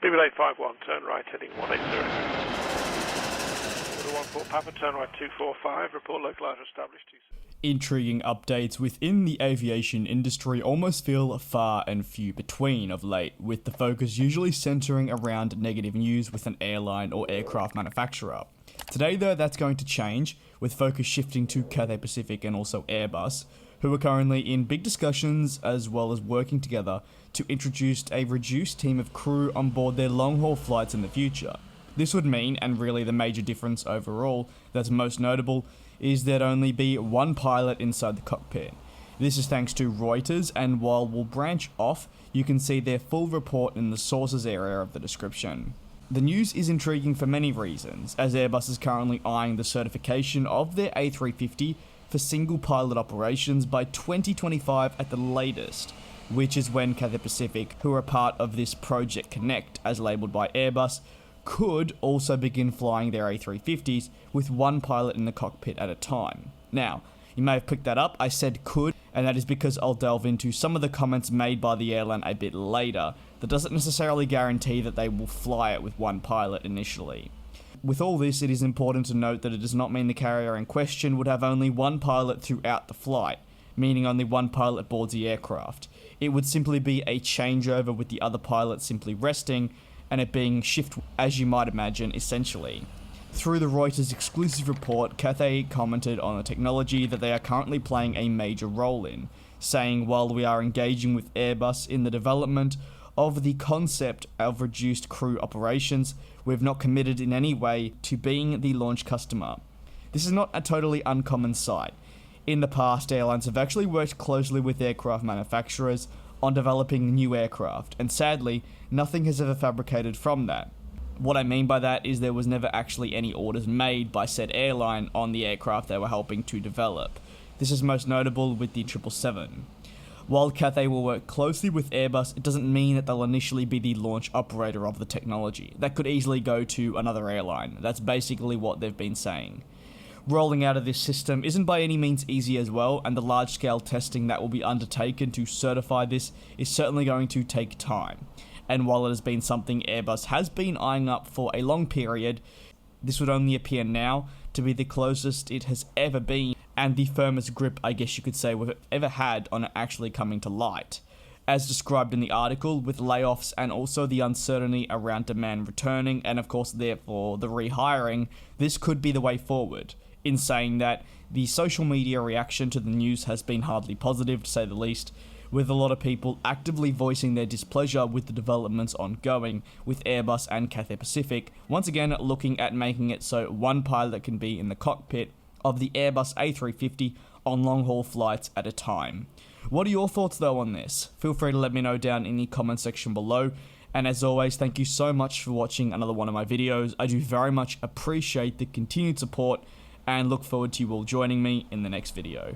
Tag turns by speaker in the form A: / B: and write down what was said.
A: BBL 851, turn right, heading 180. Order 14 Papa, turn right 245, report localizer established 27.
B: Intriguing updates within the aviation industry almost feel far and few between of late, with the focus usually centering around negative news with an airline or aircraft manufacturer. Today though, that's going to change, with focus shifting to Cathay Pacific and also Airbus, who are currently in big discussions as well as working together to introduce a reduced team of crew on board their long-haul flights in the future. This would mean, and really the major difference overall that's most notable, is there'd only be one pilot inside the cockpit. This is thanks to Reuters, and while we'll branch off, you can see their full report in the sources area of the description. The news is intriguing for many reasons, as Airbus is currently eyeing the certification of their A350 for single pilot operations by 2025 at the latest, which is when Cathay Pacific, who are part of this Project Connect as labelled by Airbus, could also begin flying their A350s with one pilot in the cockpit at a time. Now, you may have picked that up, I said could, and that is because I'll delve into some of the comments made by the airline a bit later. That doesn't necessarily guarantee that they will fly it with one pilot initially. With all this, it is important to note that it does not mean the carrier in question would have only one pilot throughout the flight, meaning only one pilot boards the aircraft. It would simply be a changeover with the other pilot simply resting, and it being shift as you might imagine, essentially. Through the Reuters exclusive report, Cathay commented on the technology that they are currently playing a major role in, saying while we are engaging with Airbus in the development of the concept of reduced crew operations, we've not committed in any way to being the launch customer. This is not a totally uncommon sight. In the past, airlines have actually worked closely with aircraft manufacturers on developing new aircraft, and sadly, nothing has ever fabricated from that. What I mean by that is there was never actually any orders made by said airline on the aircraft they were helping to develop. This is most notable with the 777. While Cathay will work closely with Airbus, it doesn't mean that they'll initially be the launch operator of the technology. That could easily go to another airline. That's basically what they've been saying. Rolling out of this system isn't by any means easy as well, and the large-scale testing that will be undertaken to certify this is certainly going to take time. And while it has been something Airbus has been eyeing up for a long period, this would only appear now to be the closest it has ever been, and the firmest grip, I guess you could say, we've ever had on it actually coming to light. As described in the article, with layoffs and also the uncertainty around demand returning, and of course therefore the rehiring, this could be the way forward. In saying that, the social media reaction to the news has been hardly positive, to say the least, with a lot of people actively voicing their displeasure with the developments ongoing with Airbus and Cathay Pacific, once again looking at making it so one pilot can be in the cockpit of the Airbus A350 on long-haul flights at a time. What are your thoughts though on this? Feel free to let me know down in the comment section below, and as always, thank you so much for watching another one of my videos. I do very much appreciate the continued support, and look forward to you all joining me in the next video.